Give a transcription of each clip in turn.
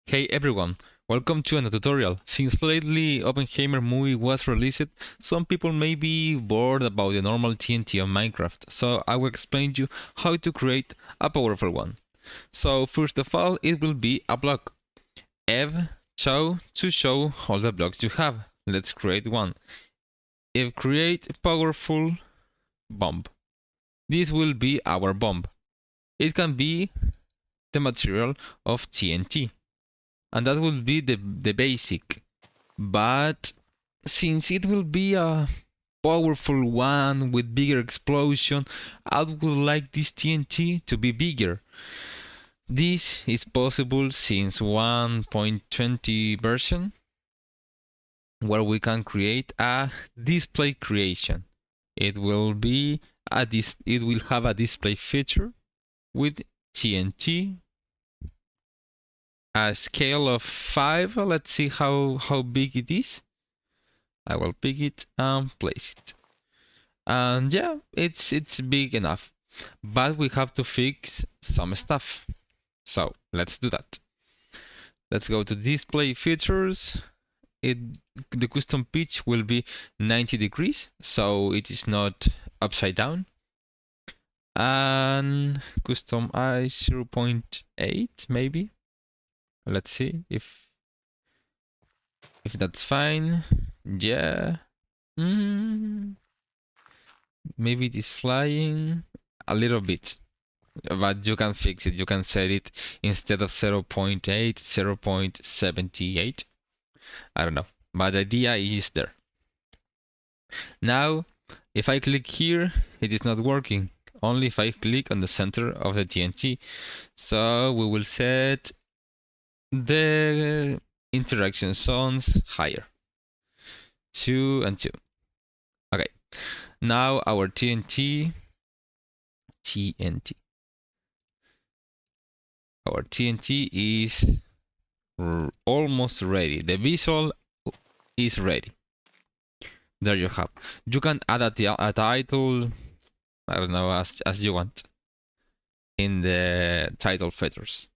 Hey everyone, welcome to another tutorial. Since lately Oppenheimer movie was released, some people may be bored about the normal TNT of Minecraft, so I will explain to you how to create a powerful one. So first of all, it will be a block. Ev show to show all the blocks you have. Let's create one. If create powerful bomb. This will be our bomb. It can be the material of TNT. And that will be the basic. But since it will be a powerful one with bigger explosion, I would like this TNT to be bigger. This is possible since 1.20 version, where we can create a display creation. It will be it will have a display feature with TNT, a scale of 5. Let's see how big it is. I will pick it and place it. And yeah, it's big enough. But we have to fix some stuff. So let's do that. Let's go to display features. The custom pitch will be 90 degrees, so it is not upside down. And custom I 0.8 maybe. Let's see if that's fine. Yeah. Maybe it is flying a little bit, but you can fix it. You can set it instead of 0.8, 0.78. I don't know, but the idea is there. Now, if I click here, it is not working. Only if I click on the center of the TNT. So we will set the interaction zones higher. 2 and 2. Okay. Now our TNT. Our TNT is almost ready. The visual is ready. There you have. You can add a title, I don't know, as you want in the title features.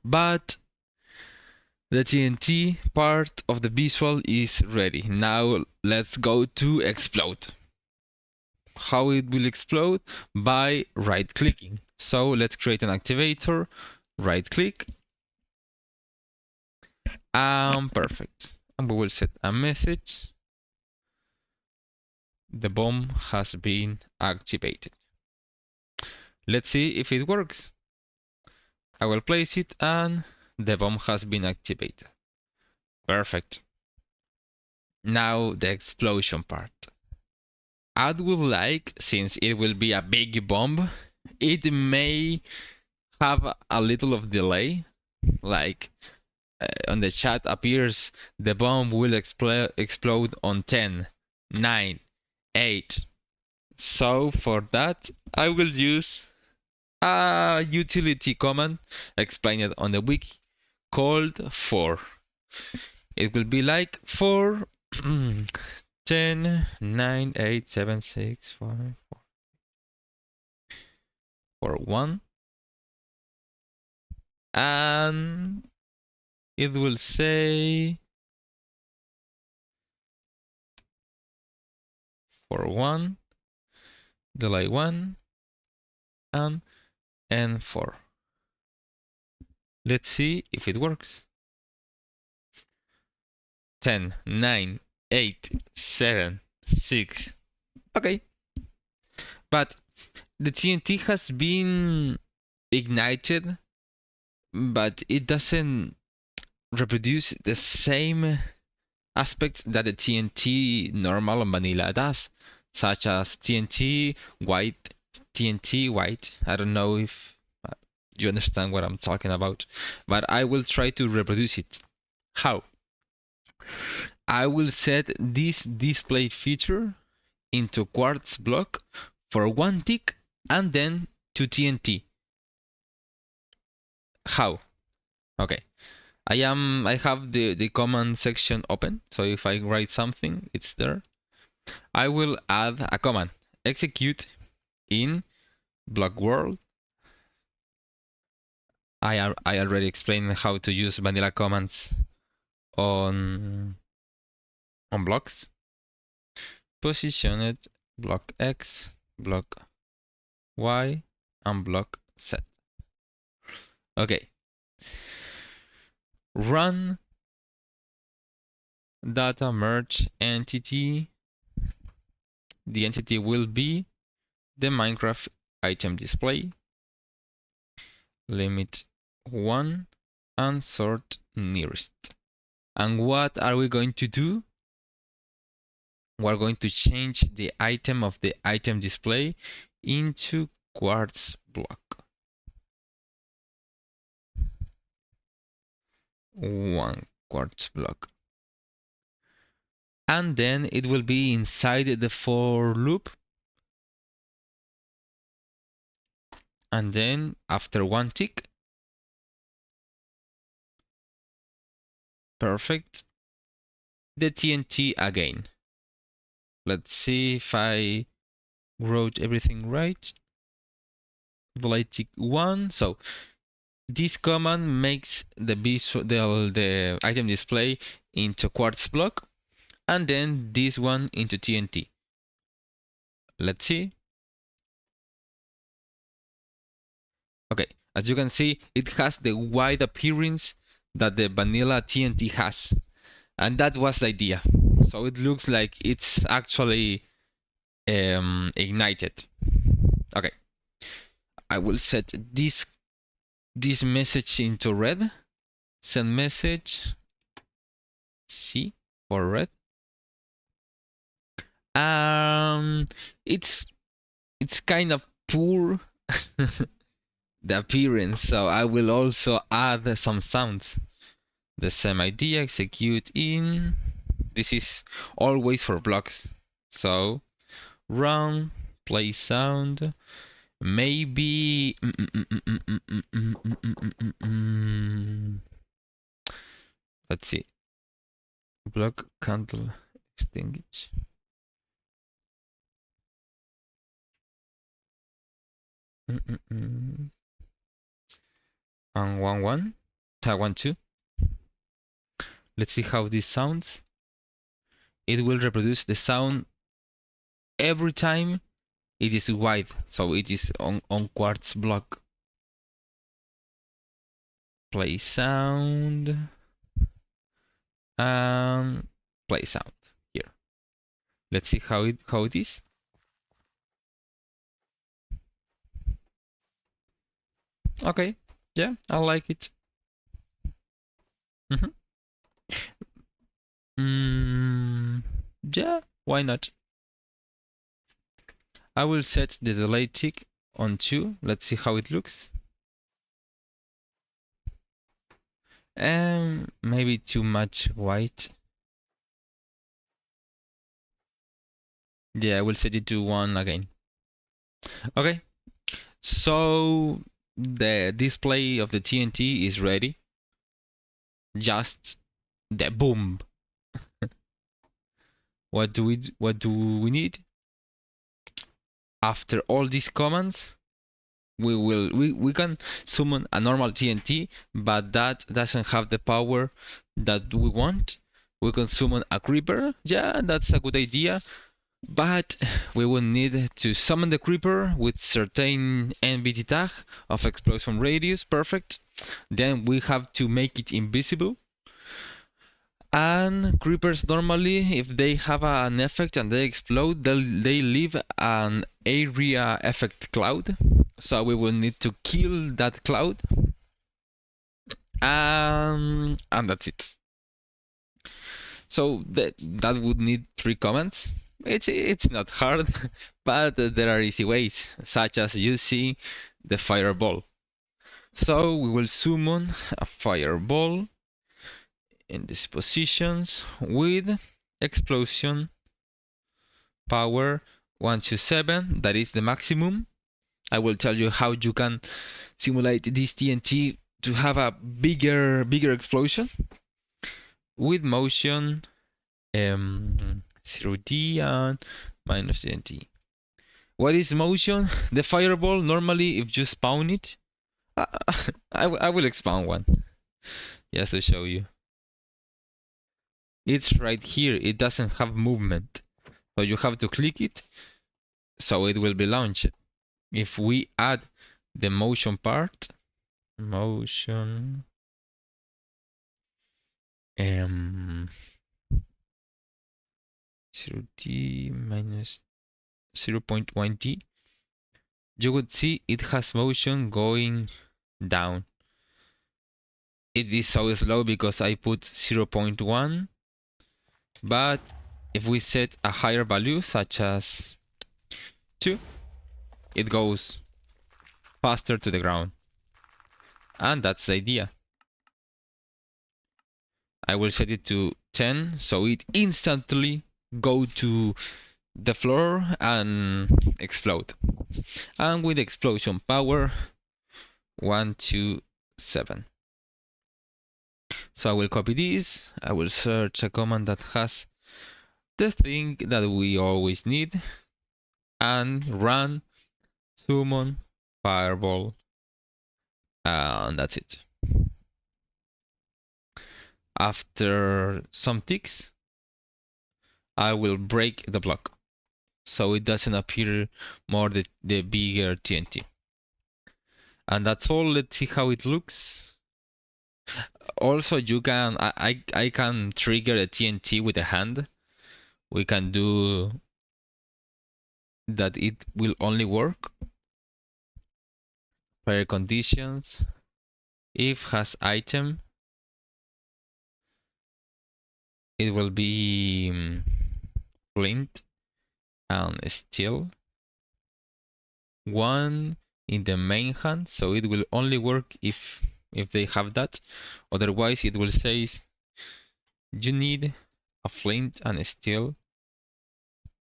But the TNT part of the visual is ready. Now let's go to explode. How it will explode? By right clicking. So let's create an activator, right click, and perfect. And we will set a message. The bomb has been activated. Let's see if it works. I will place it and the bomb has been activated. Perfect. Now the explosion part. I would like, since it will be a big bomb, it may have a little of delay, like on the chat appears the bomb will explode on 10, 9, 8. So for that I will use a utility command explained on the wiki called for. It will be like for 10, 9, 8, 7, 6, 5, 4, 4, 1. And it will say for 1, delay 1, and N4. Let's see if it works. 10, 9, 8, 7, 6. Okay. But the TNT has been ignited, but it doesn't reproduce the same aspects that the TNT normal and vanilla does, such as TNT white. I don't know if you understand what I'm talking about, but I will try to reproduce it. How? I will set this display feature into quartz block for 1 tick and then to TNT. How? Okay. I have the command section open, so if I write something, it's there. I will add a command, execute in block world, I already explained how to use vanilla commands on blocks. Position it, block X, block Y, and block Z. Okay. Run data merge entity. The entity will be the Minecraft item display. Limit 1 and sort nearest. And what are we going to do? We're going to change the item of the item display into quartz block. 1 quartz block. And then it will be inside the for loop. And then after 1 tick, perfect, the TNT again. Let's see if I wrote everything right. Delay tick 1. So this command makes the item display into quartz block, and then this one into TNT. Let's see. Okay, as you can see, it has the wide appearance that the vanilla TNT has, and that was the idea. So it looks like it's actually ignited. Okay, I will set this message into red. Send message C for red. It's kind of poor the appearance, so I will also add some sounds. The same idea, execute in. This is always for blocks. So run, play sound. Maybe let's see. Block candle extinguish. And 1 1 2. Let's see how this sounds. It will reproduce the sound every time it is wide, so it is on quartz block. Play sound and play sound here. Let's see how it is. Okay, yeah, I like it. Yeah, why not? I will set the delay tick on 2. Let's see how it looks. Maybe too much white. Yeah, I will set it to 1 again. Okay, so the display of the TNT is ready. Just the boom. What do we need? After all these commands, we can summon a normal TNT, but that doesn't have the power that we want. We can summon a creeper. Yeah, that's a good idea. But we will need to summon the creeper with certain NBT tag of explosion radius. Perfect. Then we have to make it invisible. And creepers normally, if they have an effect and they explode, they leave an area effect cloud. So we will need to kill that cloud. And that's it. So that would need 3 commands. It's not hard, but there are easy ways, such as using the fireball. So we will summon a fireball in these positions with explosion power 127. That is the maximum. I will tell you how you can simulate this TNT to have a bigger explosion with motion 0D and minus TNT. What is motion? The fireball, normally if you spawn it I will expand one just to show you. It's right here. It doesn't have movement, so you have to click it, so it will be launched. If we add the motion part, motion, 0t minus 0.1t, you would see it has motion going down. It is so slow because I put 0.1, but if we set a higher value such as 2, it goes faster to the ground. And that's the idea. I will set it to 10 so it instantly go to the floor and explode. And with explosion power 127. So I will copy this, I will search a command that has the thing that we always need and run summon fireball, and that's it. After some ticks, I will break the block so it doesn't appear more the bigger TNT. And that's all. Let's see how it looks. Also, you can I can trigger a TNT with a hand. We can do that. It will only work. Fire conditions. If has item, it will be flint and steel. One in the main hand, so it will only work if they have that. Otherwise, it will say you need a flint and a steel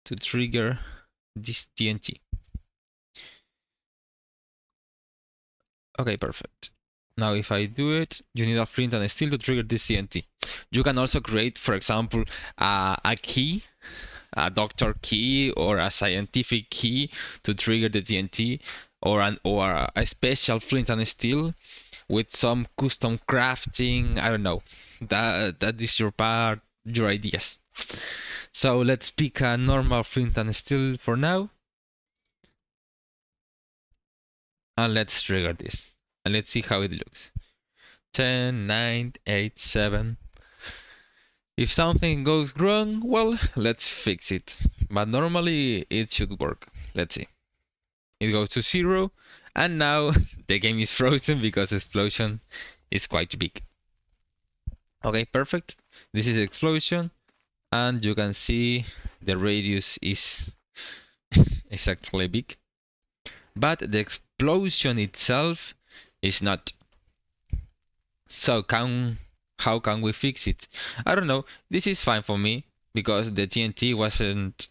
to trigger this TNT. Okay, perfect. Now if I do it, you need a flint and a steel to trigger this TNT. You can also create, for example, a key, a doctor key or a scientific key to trigger the TNT, or a special flint and steel with some custom crafting. I don't know. That is your part, your ideas. So let's pick a normal flint and steel for now. And let's trigger this. And let's see how it looks. 10, 9, 8, 7. If something goes wrong, well, let's fix it. But normally it should work. Let's see. It goes to 0. And now the game is frozen because explosion is quite big. Okay, perfect. This is explosion. And you can see the radius is exactly big. But the explosion itself is not. So how can we fix it? I don't know. This is fine for me because the TNT wasn't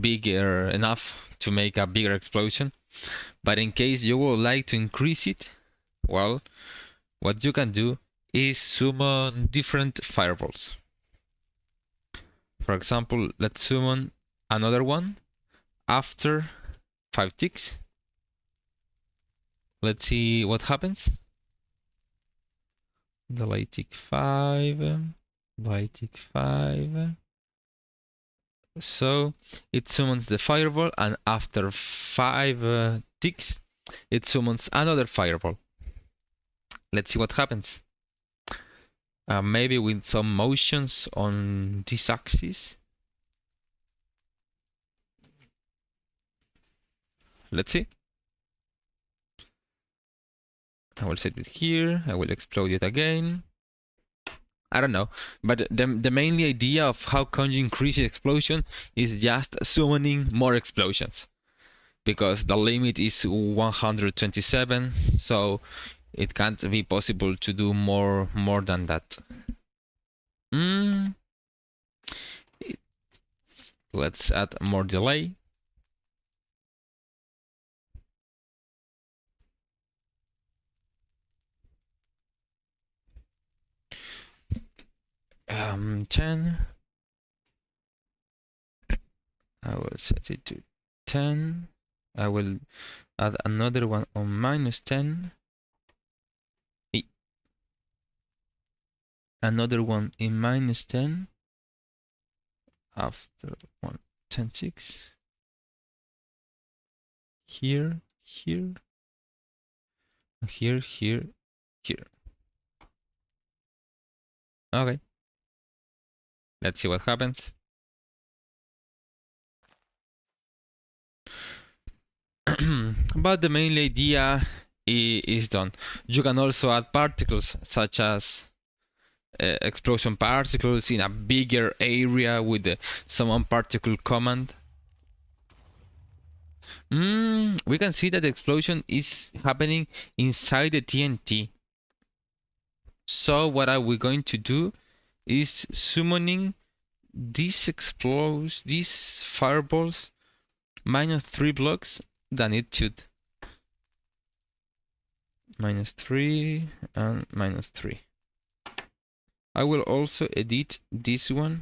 bigger enough to make a bigger explosion. But in case you would like to increase it, well, what you can do is summon different fireballs. For example, let's summon another one after 5 ticks. Let's see what happens. Delay tick 5. Delay tick 5. So it summons the fireball, and after 5 ticks, it summons another fireball. Let's see what happens. Maybe with some motions on this axis. Let's see. I will set it here. I will explode it again. I don't know, but the main idea of how can you increase the explosion is just summoning more explosions, because the limit is 127, so it can't be possible to do more than that. Let's add more delay. Um, 10. I will set it to 10. I will add another one on -10. Another one in -10 after 1 10 6. Here, here, here, here, here. Okay, let's see what happens. But the main idea is done. You can also add particles such as explosion particles in a bigger area with the summon particle command. We can see that the explosion is happening inside the TNT. So what are we going to do is summoning these fireballs -3 blocks than it should. -3 and -3. I will also edit this one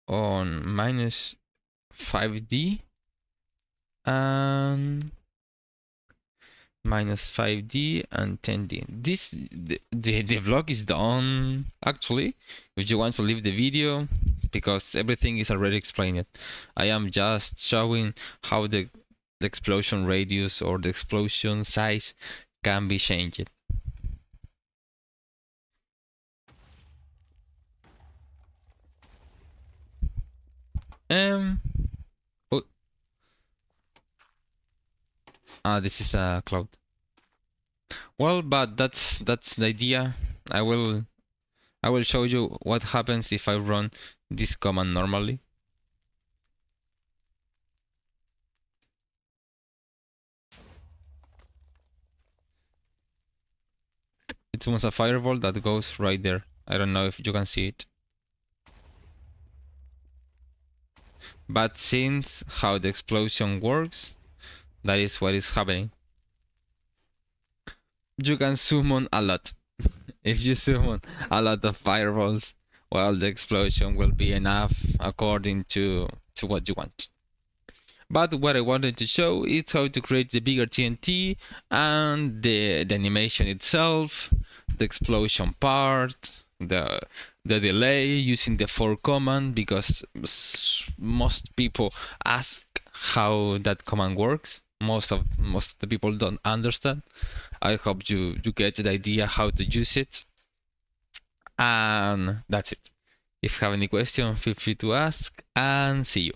on -5D and -5D and 10D. The vlog is done actually. If you want to leave the video, because everything is already explained. I am just showing how the explosion radius or the explosion size can be changed. Oh, this is a cloud. Well, but that's the idea. I will show you what happens if I run this command normally. It's almost a fireball that goes right there. I don't know if you can see it. But since how the explosion works, that is what is happening. You can summon a lot. If you summon a lot of fireballs, well, the explosion will be enough according to what you want. But what I wanted to show is how to create the bigger TNT and the animation itself, the explosion part, the delay using the for command, because most people ask how that command works. Most of the people don't understand. I hope you get the idea how to use it. And that's it. If you have any question, feel free to ask, and see you.